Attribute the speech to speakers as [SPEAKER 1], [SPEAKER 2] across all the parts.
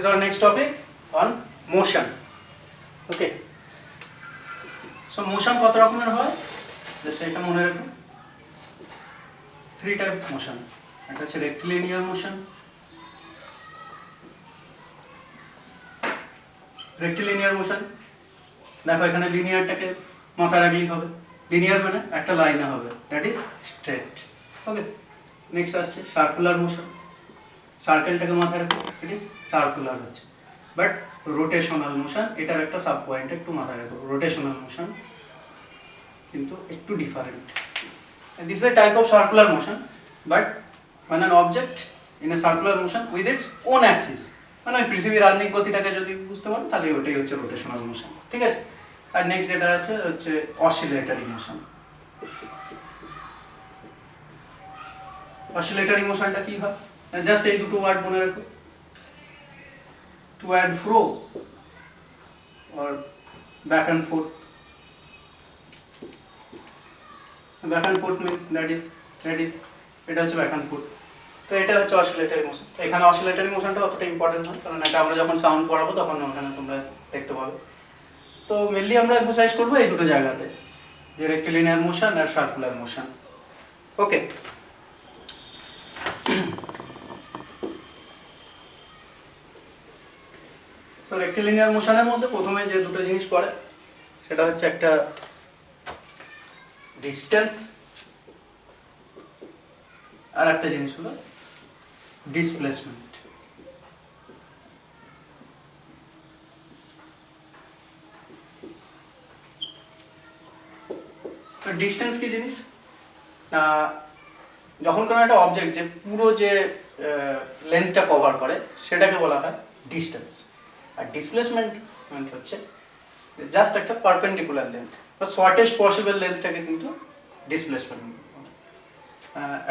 [SPEAKER 1] is our next topic on motion. Okay. So motion কত রকমের হয় সেটা মনে রাখো, 3 টাইপ মোশন। একটা হচ্ছে রেক্টিলিনিয়ার মোশন। রেক্টিলিনিয়ার মোশন দেখো এখানে লিনিয়ারটাকে মাথায় রাখলেই হবে। লিনিয়ার মানে একটা লাইনে হবে, that is straight. Okay, next আসছে সার্কুলার মোশন। সার্কেলটাকে মাথায় রাখো, ইট ইজ সার্কুলার হচ্ছে। বাট রোটেশনাল মোশন, এটার একটা সাব পয়েন্ট একটু মাথায় রাখো। রোটেশনাল মোশন কিন্তু একটু different. This is a type of circular motion, but when an object in a circular motion with its own axis, মানে ওই পৃথিবীর আর্নিক গতিটাকে যদি বুঝতে পারো তাহলে ওটাই হচ্ছে রোটেশনাল মোশন। ঠিক আছে। আর নেক্সট যেটা আছে হচ্ছে অসিলেটরি মোশন। অসিলেটরি মোশনটা কি হয়, জাস্ট এই দুটো ওয়ার্ড মনে রাখো, to and fro or back and forth. Back and forth means that is এটা হচ্ছে ব্যাক অ্যান্ড ফোর্থ। তো এটা হচ্ছে অসিলেটরি মোশন। এখানে অসিলেটরি মোশনটা অতটা ইম্পর্টেন্ট নয়, কারণ এটা আমরা যখন সাউন্ড পড়াবো তখন ওখানে তোমরা দেখতে পাবে। তো মেনলি আমরা এমফাসাইজ করবো এই দুটো জায়গাতে, যে রেক্টিলিনিয়ার মোশন আর সার্কুলার মোশন। ওকে, তো রেক্টিলিনিয়ার মোশনের মধ্যে প্রথমে যে দুটো জিনিস পড়ে সেটা হচ্ছে একটা ডিস্টেন্স, আর একটা জিনিস হলো ডিসপ্লেসমেন্ট। ডিস্টেন্স কি জিনিস, যখন কোনো একটা অবজেক্ট যে পুরো যে লেন্থটা কভার করে সেটাকে বলা হয় ডিস্টেন্স। আর ডিসপ্লেসমেন্ট হচ্ছে জাস্ট একটা পারপেন্ডিকুলার লেন্থ বা শর্টেস্ট পসিবল লেন্থটাকে কিন্তু ডিসপ্লেসমেন্ট।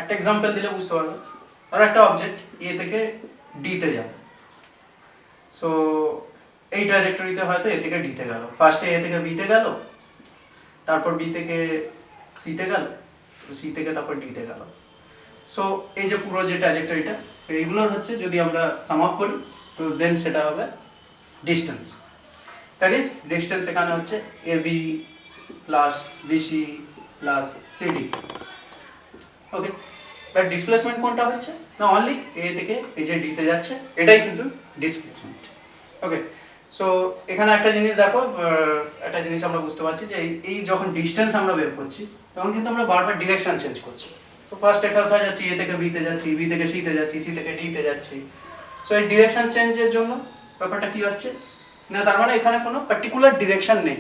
[SPEAKER 1] একটা এক্সাম্পল দিলে বুঝতে পারবে। আর একটা অবজেক্ট এ থেকে ডিতে যাবে, সো এই ট্র্যাজেক্টরিতে হয়তো এ থেকে ডিতে গেল, ফার্স্টে এ থেকে বিতে গেল, তারপর বি থেকে সিতে গেল, সি থেকে তারপর ডিতে গেল। সো এই যে পুরো যে ট্র্যাজেক্টরিটা, এইগুলোর হচ্ছে যদি আমরা সাম আপ করি তো দেন সেটা হবে ডিস্টেন্স। দ্যাট ইজ ডিস্টেন্স এখানে হচ্ছে A B plus BC plus CD. Okay, but displacement কোনটা হচ্ছে না, অনলি এ থেকে এই যে ডিতে যাচ্ছে, এটাই কিন্তু ডিসপ্লেসমেন্ট। ওকে, সো এখানে একটা জিনিস দেখো, একটা জিনিস আমরা বুঝতে পারছি যে এই যখন ডিস্টেন্স আমরা বের করছি তখন কিন্তু আমরা বারবার ডিরেকশন চেঞ্জ করছি। তো ফার্স্ট একটা কোথায় যাচ্ছি, এ থেকে বিতে যাচ্ছি, বি থেকে সিতে যাচ্ছি, সি থেকে ডিতে যাচ্ছি। সো এই ডিরেকশন চেঞ্জের জন্য ব্যাপারটা কি আসছে না, তার মানে এখানে কোনো পার্টিকুলার ডিরেকশন নেই।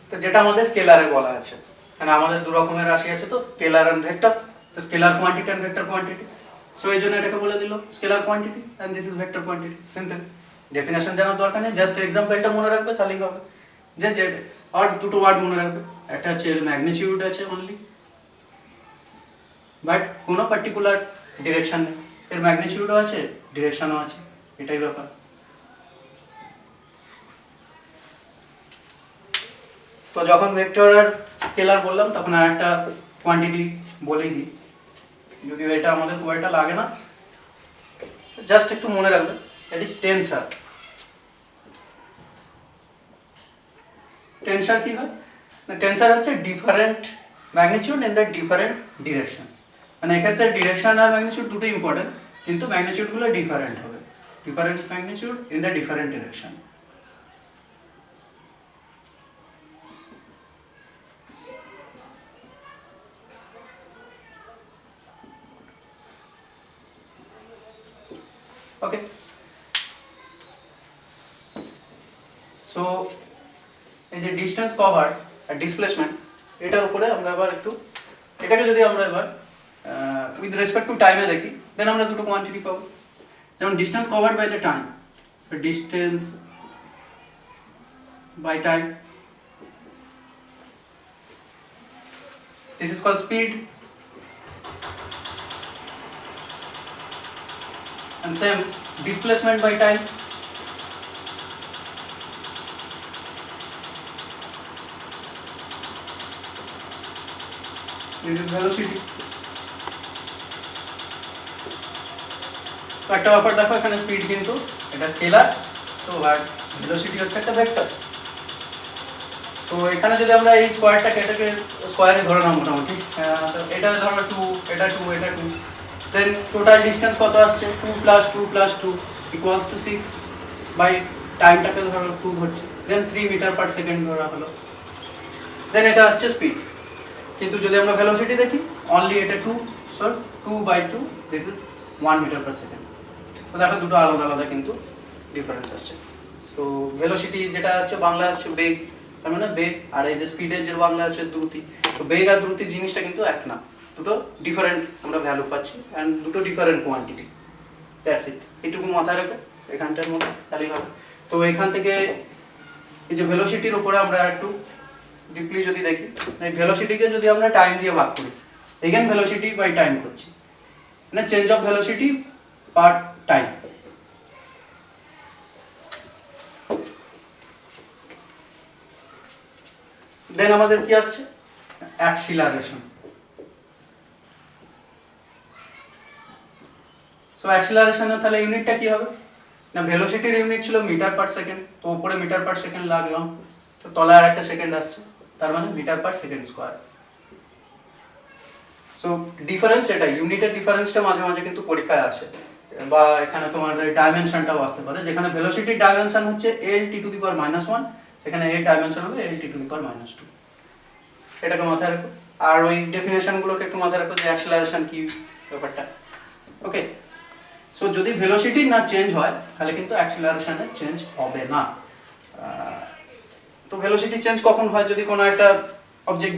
[SPEAKER 1] তো যেটা আমাদের স্কেলারে বলা আছে, মানে আমাদের দু রকমের রাশি আছে, তো স্কেলার এন্ড ভেক্টর। তো scalar quantity and vector quantity, so এই জন্য এটাকে বলে দিল scalar quantity and this is vector quantity. Simple, definition জানার দরকার নেই, জাস্ট এক্সাম্পলটা মনে রাখবে তাহলেই হবে। যে যে আর দুটো ওয়ার্ড মনে রাখবে, একটা হচ্ছে এর ম্যাগনিটিউড আছে অনলি, বাট কোনো পার্টিকুলার ডিরেকশন নেই। এর ম্যাগনিটিউডও আছে, ডিরেকশনও আছে, এটাই ব্যাপার। তো যখন ভেক্টর আর স্কেলার বললাম তখন আর একটা কোয়ান্টিটি বলেই দিই, যদিও এটা আমাদের খুব একটা লাগে না, জাস্ট একটু মনে রাখবে, দ্যাট ইজ টেনসার। টেনসার কি হয় না, টেনসার হচ্ছে different magnitude in the different direction. মানে এক্ষেত্রে ডিরেকশন আর ম্যাগনিটিউড দুটো ইম্পর্টেন্ট, কিন্তু ম্যাগনিটিউডগুলো ডিফারেন্ট হবে, different magnitude in the different direction. Okay, so এই যে ডিস্টেন্স কভার আর ডিসপ্লেসমেন্ট, এটার উপরে আমরা এবার একটু এটাকে যদি আমরা এবার উইথ রেসপেক্ট টু টাইমে দেখি, দেন আমরা দুটো কোয়ান্টিটি পাবো। যেমন distance covered by the time, distance by time, this is called speed, and same displacement by time, this is velocity. একটা ব্যাপার দেখো, এখানে স্পিড কিন্তু এটা স্কেলার, তো আর ভেলোসিটি হচ্ছে একটা ভেক্টর। সো এখানে যদি আমরা এই স্কোয়ারটাকে এটাকে স্কোয়ারে ধরে নাও মোটামুটি, তো এটা ধরো 2, এটা 2, এটা 2, দেন টোটাল ডিস্টেন্স কত আসছে 2 + 2 + 2 = 6 বাই টাইমটাকে ধরো 2 ধরছি, দেন 3 মিটার/সেকেন্ড ধরা হলো, দেন এটা আসছে স্পিড। কিন্তু যদি আমরা ভেলোসিটি দেখি, অনলি এটা 2, সো 2/2 দিস ইজ 1 মিটার/সেকেন্ড। তো দেখো দুটো আলাদা আলাদা কিন্তু ডিফারেন্স আসছে। তো ভেলোসিটি যেটা আছে বাংলা আছে বেগ, তার মানে বেগ, আর এই যে স্পিডের যে বাংলা আছে দ্রুতি। তো বেগ আর দ্রুতি জিনিসটা কিন্তু এক না, দুটো ডিফারেন্ট আমরা ভ্যালু পাচ্ছি অ্যান্ড দুটো ডিফারেন্ট কোয়ান্টিটি। দ্যাটস ইট, এটুকু মাথায় রাখো এখানটার মধ্যে তাহলেই হবে। তো এখান থেকে এই যে ভেলোসিটির উপরে আমরা একটু ডিপলি যদি দেখি, এই ভেলোসিটিকে যদি আমরা টাইম দিয়ে ভাগ করি, এগেন ভেলোসিটি বাই টাইম করছি, মানে change of velocity per time. Then আমাদের কি আসছে অ্যাক্সিলারেশন। সো অ্যাক্সিলারেশনের তাহলে ইউনিটটা কি হবে না, ভেলোসিটির ইউনিট ছিল মিটার/সেকেন্ড, তো উপরে মিটার/সেকেন্ড লাগলাম, তো তলায় আর একটা সেকেন্ড আসছে, তার মানে মিটার/সেকেন্ড স্কোয়ার। সো ডিফারেন্স এটা, ইউনিটের ডিফারেন্সটা মাঝে মাঝে কিন্তু পরীক্ষায় আসে, বা এখানে তোমার ডাইমেনশনটাও আসতে পারে, যেখানে ভেলোসিটির ডাইমেনশন হচ্ছে L(t⁻⁻1), সেখানে এর ডাইমেনশন হবে L(t⁻²). এটাকে মাথায় রাখো, আর ওই ডেফিনেশনগুলোকে একটু মাথায় রাখো যে অ্যাক্সিলারেশন কি ব্যাপারটা। ওকে, সো যদি ভেলোসিটি না চেঞ্জ হয় তাহলে কিন্তু অ্যাক্সিলারেশনের চেঞ্জ হবে না। তো ভেলোসিটি চেঞ্জ কখন হয়, যদি কোনো একটা অবজেক্ট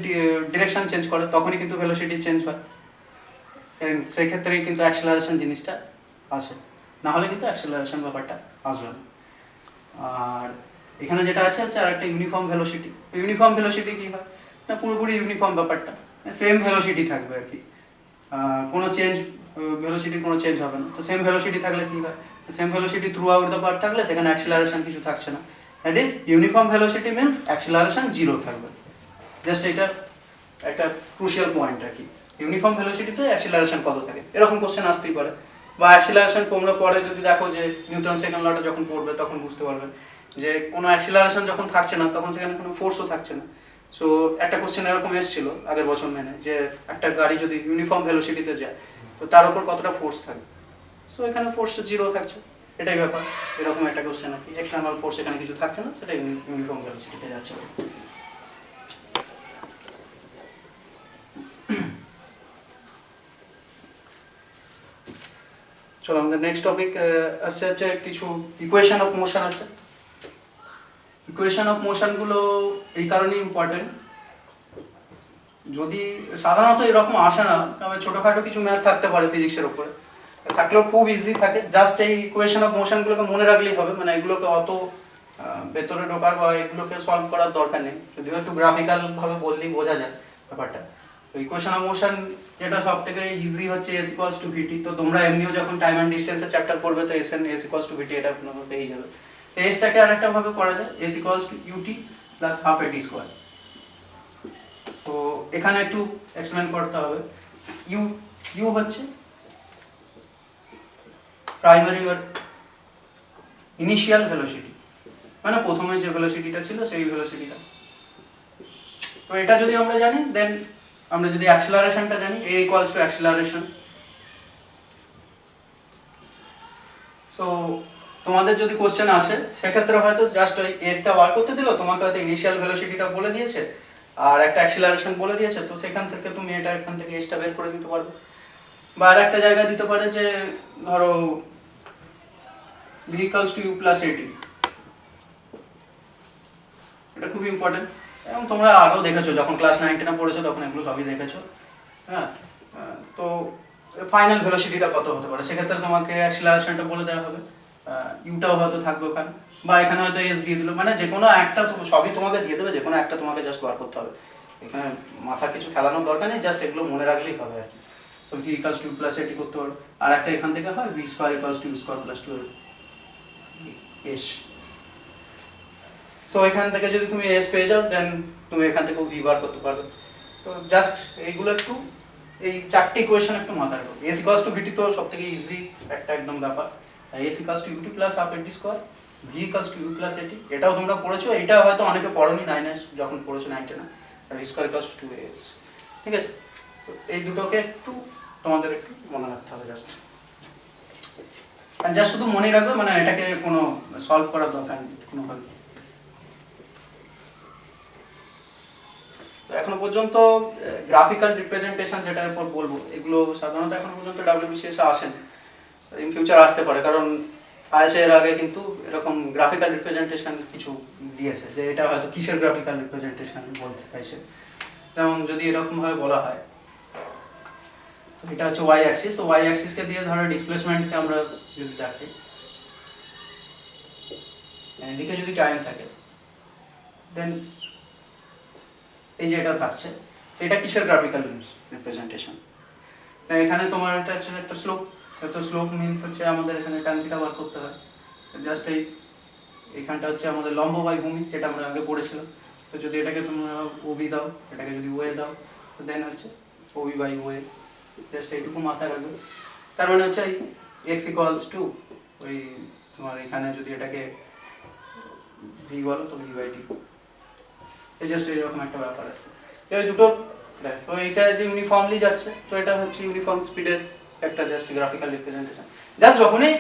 [SPEAKER 1] ডিরেকশন চেঞ্জ করে তখনই কিন্তু ভেলোসিটি চেঞ্জ হয়, সেক্ষেত্রেই কিন্তু অ্যাক্সিলারেশন জিনিসটা আসে, না হলে কিন্তু অ্যাক্সিলারেশন ব্যাপারটা আসবে না। আর এখানে যেটা আছে হচ্ছে আর একটা ইউনিফর্ম ভেলোসিটি। ইউনিফর্ম ভেলোসিটি কী হয় না, পুরোপুরি ইউনিফর্ম ব্যাপারটা, সেম ভেলোসিটি থাকবে আর কি, কোনো চেঞ্জ, ভেলোসিটির কোনো চেঞ্জ হবে না। তো সেম ভেলোসিটি থাকলে কী হয়, same velocity through out the path থাকলে সেখানে অ্যাক্সিলারেশন কিছু থাকছে না, that is uniform velocity means acceleration 0 থাকবে। জাস্ট এটা একটা ক্রুশিয়াল পয়েন্ট আর কি, ইউনিফর্ম ভেলোসিটিতে অ্যাক্সিলারেশন কত থাকে, এরকম কোশ্চেন আসতেই পারে। বা অ্যাক্সিলারেশন তোমরা পরে যদি দেখো যে নিউটন সেকেন্ড লটা যখন পড়বে তখন বুঝতে পারবে যে কোনো অ্যাক্সিলারেশন যখন থাকছে না তখন সেখানে কোনো ফোর্সও থাকছে না। সো একটা কোশ্চেন এরকম এসেছিল আগের বছর মেনে, যে একটা গাড়ি যদি ইউনিফর্ম ভেলোসিটিতে যায় তো তার উপর কতটা ফোর্স থাকে, সো এখানে ফোর্সটা 0 থাকছে, এটাই ব্যাপার। এরকম একটা কোশ্চেন আর কি, এক্সটার্নাল ফোর্স এখানে কিছু থাকছে না, সেটা ইউনিফর্ম ভেলোসিটিতে যাচ্ছে। চলো আমাদের নেক্সট টপিক আসছে হচ্ছে কিছু ইকুয়েশন অফ মোশন আছে। ইকুয়েশন অফ মোশনগুলো এই কারণেই ইম্পর্টেন্ট, যদি সাধারণত এরকম আসে না, তবে ছোটোখাটো কিছু ম্যাথ থাকতে পারে ফিজিক্সের উপরে, থাকলেও খুব ইজি থাকে, জাস্ট এই ইকুয়েশন অফ মোশনগুলোকে মনে রাখলেই হবে, মানে এগুলোকে অত ভেতরে ঢোকার বা এগুলোকে সলভ করার দরকার নেই, যদিও একটু গ্রাফিক্যালভাবে বললেই বোঝা যায় ব্যাপারটা। তো ইকুয়েশন অফ মোশন যেটা সব থেকে ইজি হচ্ছে S=vt। তো তোমরা এমনিও যখন টাইম অ্যান্ড ডিস্টেন্সের চ্যাপ্টার করবে তো S=vt এটা আপনারা পেয়ে যাবে। তো এসটাকে আরেকটা ভাবে করা যায়, S=ut + ½ at²। তো এখানে একটু এক্সপ্লেন করতে হবে, ইউ হচ্ছে প্রাইমারি আর ইনিশিয়াল ভেলোসিটি, মানে প্রথমে যে ভেলোসিটিটা ছিল সেই ভেলোসিটিটা। তো এটা যদি আমরা জানি, দেন আমরা যদি অ্যাক্সিলারেশনটা জানি, A = অ্যাক্সিলারেশন। সো তোমাদের যদি কোশ্চেন আসে সেক্ষেত্রে হয়তো জাস্ট ওই এসটা বার করতে দিল, তোমাকে হয়তো ইনিশিয়াল ভেলোসিটিটা বলে দিয়েছে আর একটা অ্যাক্সিলারেশন বলে দিয়েছে, তো সেখান থেকে তুমি এটা এখান থেকে এসটা বের করে দিতে পারবে। বা আর একটা জায়গায় দিতে পারে যে ধরো v = u + at, এটা খুবই ইম্পর্টেন্ট এবং তোমরা আরও দেখেছো যখন ক্লাস 9-10 পড়েছো তখন এগুলো সবই দেখেছো। হ্যাঁ, তো ফাইনাল ভেলোসিটিটা কত হতে পারে সেক্ষেত্রে তোমাকে অ্যাক্সিলারেশনটা বলে দেওয়া হবে, ইউটাও হয়তো থাকবে ওখানে, বা এখানে হয়তো এস দিয়ে দিল, মানে যে কোনো একটা, সবই তোমাকে দিয়ে দেবে, যে কোনো একটা তোমাকে জাস্ট বার করতে হবে, এখানে মাথা কিছু খেলানোর দরকার নেই, জাস্ট এগুলো মনে রাখলেই হবে আর কি। সো v = u + at করতে পারো, আর একটা এখান থেকে হয় v² = u² + 2s। সো এখান থেকে যদি তুমি এস পেয়ে যাও দেন তুমি এখান থেকে ভি বার করতে পারবে। তো জাস্ট এইগুলো একটু এই চারটি ইকুয়েশন একটু মাথায় রাখো। এস ইকুয়ালস টু ভিটি তো সব থেকে ইজি একটা একদম ব্যাপার। S equals to UT plus half AT square, V equals to U plus AT, এটাও তোমরা পড়েছো, এটা হয়তো অনেকে পড়োনি নাইনে যখন পড়েছো 9 না। আর স্কোয়ার ইকুয়ালস টু 2as, ঠিক আছে? তো এই দুটোকে একটু তোমাদের একটু মনে রাখতে হবে জাস্ট, আর যা শুধু মনে রাখবে, মানে এটাকে কোনো সলভ করার দরকার নেই কোনোভাবে। তো এখনো পর্যন্ত গ্রাফিক্যাল রিপ্রেজেন্টেশন যেটার উপর বলবো, এগুলো সাধারণত এখনো পর্যন্ত WBCS এ আসেন, ইন ফিউচার আসতে পারে, কারণ আইএসএ এর আগে কিন্তু এরকম গ্রাফিক্যাল রিপ্রেজেন্টেশন কিছু দিয়েছে, যে এটা হয়তো কিসের গ্রাফিক্যাল রিপ্রেজেন্টেশন বলতে চাইছে। যেমন যদি এরকমভাবে বলা হয়, তো এটা হচ্ছে ওয়াই অ্যাক্সিস, তো ওয়াই অ্যাক্সিসকে দিয়ে ধরো ডিসপ্লেসমেন্টকে আমরা যদি দেখি, এদিকে যদি টাইম থাকে, দেন এই যে এটা থাকছে, এটা কিসের গ্রাফিক্যাল রিপ্রেজেন্টেশন? এখানে তোমার এটা হচ্ছে একটা স্লোপ, তো স্লোপ মিনস হচ্ছে আমাদের এখানে tan থিটা বার করতে হয়। জাস্ট এইখানটা হচ্ছে আমাদের লম্ব বাই ভূমি, যেটা আমরা আগে পড়েছিলাম। তো যদি এটাকে তোমরা ওবি দাও, এটাকে যদি ওয়ে দাও, তো দেন হচ্ছে ওবি বাই ওয়ে, জাস্ট এইটুকু মাথায় রাখবে। তার মানে হচ্ছে এই এক্স ইকুয়ালস টু ওই তোমার এখানে যদি এটাকে ভি বলো তো ভি বাই ডি, এই জাস্ট এইরকম একটা ব্যাপার আছে। এই দুটো তো এইটা যে ইউনিফর্মলি যাচ্ছে, তো এটা হচ্ছে ইউনিফর্ম স্পিডের একটা জাস্ট গ্রাফিক্যাল রিপ্রেজেন্টেশন। জাস্ট যখনই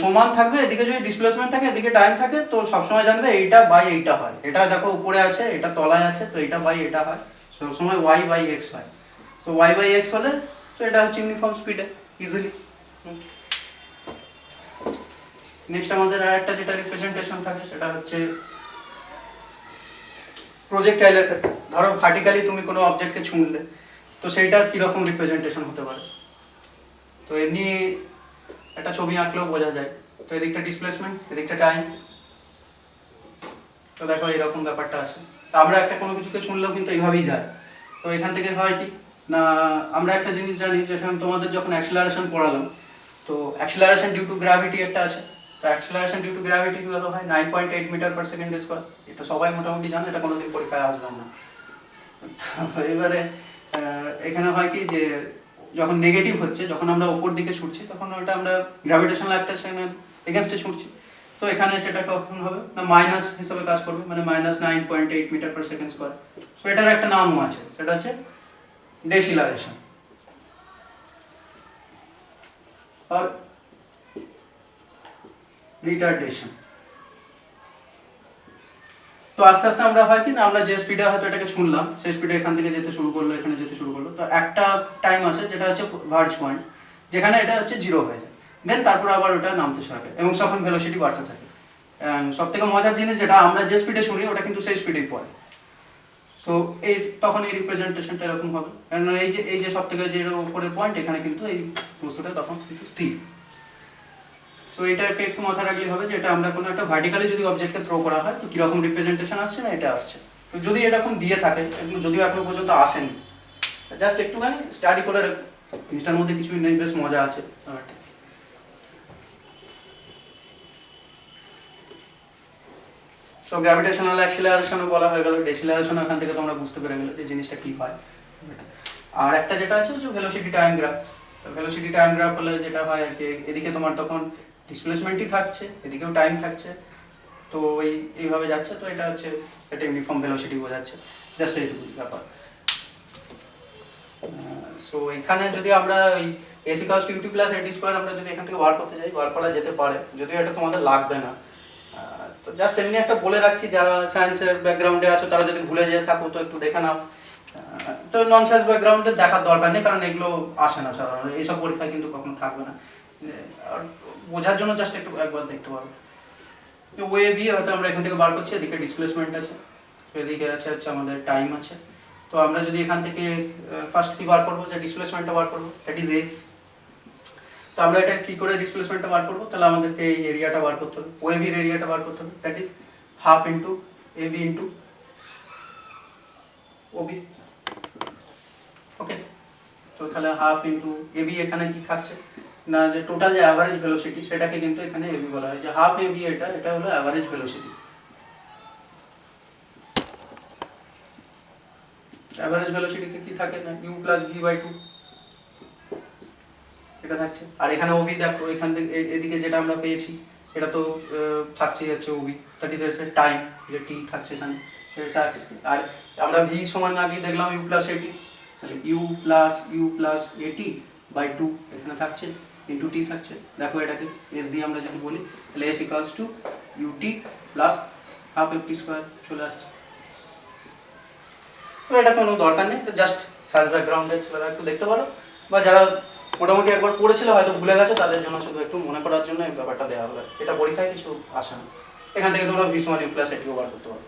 [SPEAKER 1] সমান থাকবে, এদিকে যদি ডিসপ্লেসমেন্ট থাকে, এদিকে টাইম থাকে, তো সবসময় জানবে এইটা বাই এইটা হয়। এটা দেখো উপরে আছে, এটা তলায় আছে, তো এটা বাই এটা হয়, সবসময় ওয়াই বাই এক্স হয়। তো ওয়াই বাই এক্স হলে তো এটা হচ্ছে ইউনিফর্ম স্পিডে ইজিলি। নেক্সট আমাদের আর একটা যেটা রিপ্রেজেন্টেশন থাকে, সেটা হচ্ছে প্রজেক্টাইলের ক্ষেত্রে। ধরো ভার্টিক্যালি তুমি কোনো অবজেক্টকে ছুঁড়লে, তো সেইটার কীরকম রিপ্রেজেন্টেশন হতে পারে। তো এমনি একটা ছবি আঁকলেও বোঝা যায়। তো এদিকটা ডিসপ্লেসমেন্ট, এদিকটা টাইম, তো দেখো এরকম ব্যাপারটা আছে। তো আমরা একটা কোনো কিছুকে ছুঁড়লেও কিন্তু এইভাবেই যায়। তো এখান থেকে হয় কি না, আমরা একটা জিনিস জানি, যেখানে তোমাদের যখন অ্যাক্সিলারেশন পড়ালাম, তো অ্যাক্সিলারেশন ডিউ টু গ্র্যাভিটি একটা আছে। তো অ্যাক্সিলারেশন ডিউ টু গ্র্যাভিটি কত হয়? 9.8 মিটার পার সেকেন্ড স্কোয়ার। এটা সবাই মোটামুটি জানে, এটা কোনোদিন পরীক্ষায় আসবে না। এবারে এখানে হয় কি যে যখন নেগেটিভ হচ্ছে, যখন আমরা ওপর দিকে ছুটছি, তখন ওটা আমরা গ্র্যাভিটেশনাল অ্যাট্রাকশনের এগেনস্টে ছুটছি। তো এখানে সেটা কখন হবে না, মাইনাস হিসেবে কাজ করবে, মানে -9.8 মিটার পার সেকেন্ড স্কোয়ার। তো এটার একটা নামও আছে, সেটা হচ্ছে ডেসিলারেশন আর রিটার্ডেশন। তো আস্তে আস্তে আমরা হয় কি না, আমরা যে স্পিডে হয়তো এটাকে শুনলাম, সেই স্পিডে এখান থেকে যেতে শুরু করলো, এখানে যেতে শুরু করলো, তো একটা টাইম আছে যেটা হচ্ছে ভার্জ পয়েন্ট, যেখানে এটা হচ্ছে 0 হয়ে যায়। দেন তারপর আবার ওটা নামতে থাকে, এবং তখন ভেলোসিটি বাড়তে থাকে। সব থেকে মজার জিনিস, যেটা আমরা যে স্পিডে শুনি, ওটা কিন্তু সেই স্পিডেই পড়ে। সো এই তখন এই রিপ্রেজেন্টেশনটা এরকম হবে, কারণ এই যে সব থেকে যে উপরের পয়েন্ট, এখানে কিন্তু এই বস্তুটা তখন কিন্তু স্থির। তো এটাকে একটু মাথায় রাখলেই হবে, যে এটা আমরা কোনো একটা ভার্টিক্যালি যদি অবজেক্টকে থ্রো করা হয়, তো কীরকম রিপ্রেজেন্টেশন আসছে না এটা আসছে। তো যদি এরকম দিয়ে থাকে, এগুলো যদিও এখনো পর্যন্ত আসেনি, জাস্ট একটুখানি স্টাডি করে জিনিসটার মধ্যে কিছুই নেই, বেশ মজা আছে ব্যাপারটা। তো গ্র্যাভিটেশনাল অ্যাক্সিলারেশনও বলা হয়ে গেল, ডেসিলারেশন এখান থেকে তোমরা বুঝতে পেরে গেলে যে জিনিসটা কী হয়। আর একটা যেটা আছে যে velocity time graph. Velocity time graph হলে যেটা হয় আর কি, এদিকে তোমার তখন ডিসপ্লেসমেন্টই থাকছে, এদিকেও টাইম থাকছে, তো এইভাবে যাচ্ছে। তো এটা হচ্ছে একটা ইউনিফর্ম ভেলোসিটি বোঝাচ্ছে, জাস্ট এইটুকু ব্যাপার। সো এখানে যদি আমরা ওই s equals to UT plus a t square আমরা যদি এখান থেকে বার করতে যাই, বার করা যেতে পারে, যদিও এটা তোমাদের লাগবে না। তো জাস্ট এমনি একটা বলে রাখছি, যারা সায়েন্সের ব্যাকগ্রাউন্ডে আছো তারা যদি ভুলে যেয়ে থাকো, তো একটু দেখে নাও। তো নন সায়েন্স ব্যাকগ্রাউন্ডে দেখার দরকার নেই, কারণ এগুলো আসে না সাধারণত, এইসব পরীক্ষায় কিন্তু কখনো থাকবে না। আর বোঝার জন্য জাস্ট একটু একবার দেখতে পারো। ওয়ে বি হয়তো আমরা এখান থেকে বার করছি, এদিকে ডিসপ্লেসমেন্ট আছে, এদিকে আছে হচ্ছে আমাদের টাইম আছে। তো আমরা যদি এখান থেকে ফার্স্ট কি বার করবো, যে ডিসপ্লেসমেন্টটা বার করবো, দ্যাট ইজ এস। তো আমরা এটা কি করে ডিসপ্লেসমেন্টটা বার করবো, তাহলে আমাদেরকে এই এরিয়াটা বার করতে হবে, ওয়ে বির এরিয়াটা বার করতে হবে, that is half into A B into OB. Okay, তো তাহলে হাফ ইন্টু এবি, এখানে কি থাকছে না, যে টোটাল যে অ্যাভারেজ ভেলোসিটি, সেটাকে কিন্তু এখানে এবি বলা হয়, যে হাফ এবি, এটা হলো অ্যাভারেজ ভেলোসিটি। অ্যাভারেজ ভেলোসিটিতে কি থাকে না, u plus v by two, এটা থাকছে। আর এখানে ওবি দেখো, এখান থেকে এদিকে যেটা আমরা পেয়েছি এটা তো থাকছেই হচ্ছে ওবি, দ্যাট ইজ টাইম, যে টি থাকছে এখানে সেটা। আর আমরা ভি সমান আগে দেখলাম ইউ প্লাস এটি, তাহলে ইউ প্লাস এটি বাই 2 এখানে থাকছে, ইন্টু টি থাকছে। দেখো এটাকে এস দিয়ে আমরা যদি বলি তাহলে s equals to UT plus half f t square চলে আসছে। তো এটা কোনো দরকার নেই, তো জাস্ট সার্চ ব্যাকগ্রাউন্ডে ছেলেরা একটু দেখতে পারো, বা যারা মোটামুটি একবার পড়েছিল হয়তো ভুলে গেছে তাদের জন্য শুধু একটু মনে করার জন্য এই ব্যাপারটা দেওয়া হলো। এটা পরীক্ষায় কিছু আসে না। এখান থেকে তোমরা ভি সমান ইউ প্লাস এটিও বার করতে পারো।